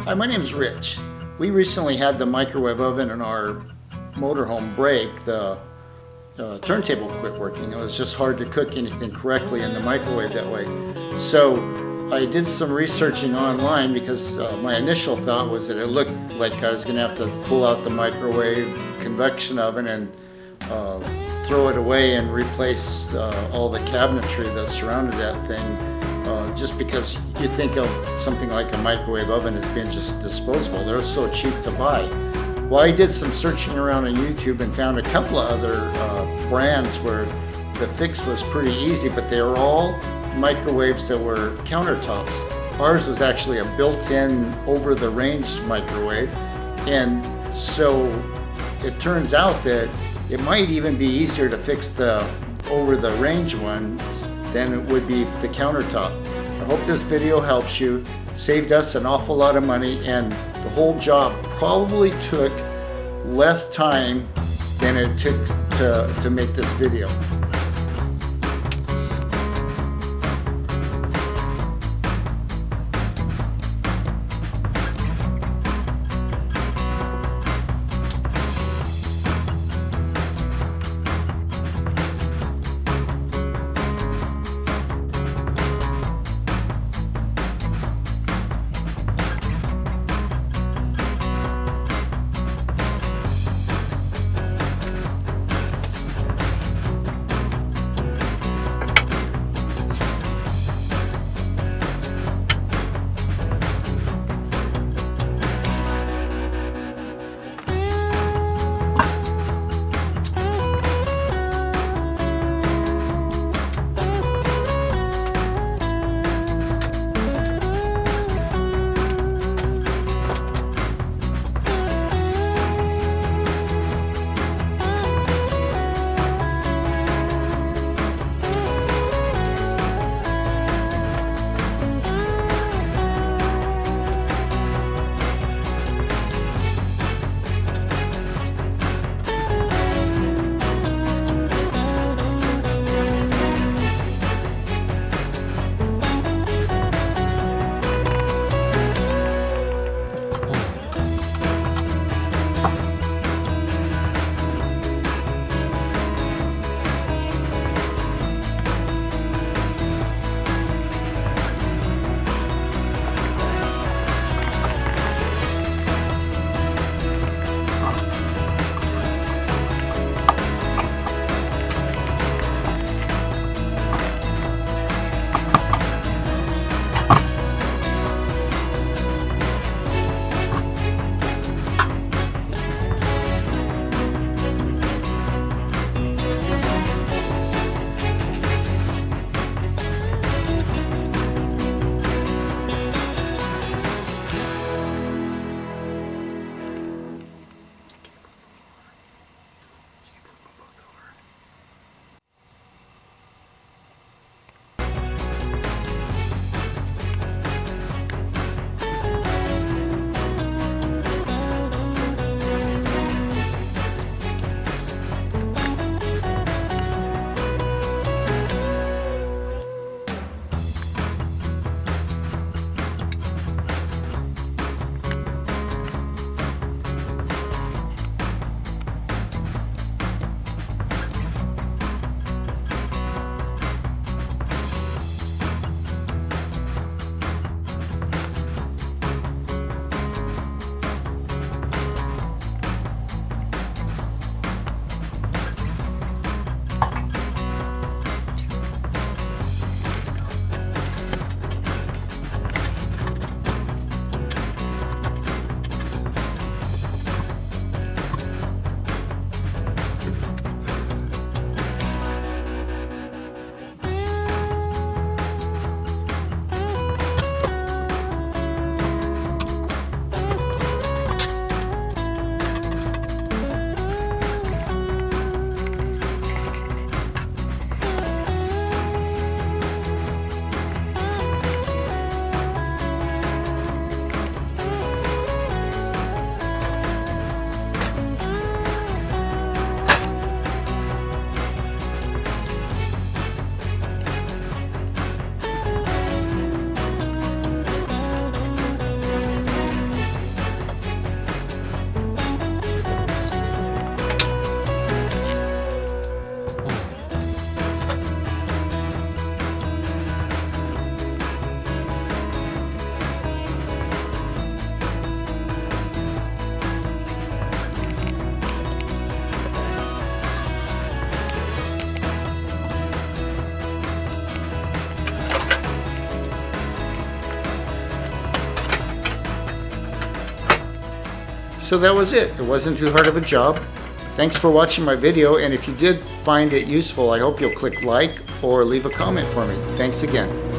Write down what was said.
Hi, my name is Rich. We recently had the microwave oven in our motorhome break. The turntable quit working. It was just hard to cook anything correctly in the microwave that way. So I did some researching online because my initial thought was that it looked like I was going to have to pull out the microwave convection oven and throw it away and replace all the cabinetry that surrounded that thing. Just because you think of something like a microwave oven as being just disposable. They're so cheap to buy. Well, I did some searching around on YouTube and found a couple of other brands where the fix was pretty easy, but they were all microwaves that were countertops. Ours was actually a built-in over-the-range microwave, and so it turns out that it might even be easier to fix the over-the-range one than it would be the countertop. I hope this video helps you. Saved us an awful lot of money, and the whole job probably took less time than it took to make this video. So that was it. It wasn't too hard of a job. Thanks for watching my video, and if you did find it useful, I hope you'll click like or leave a comment for me. Thanks again.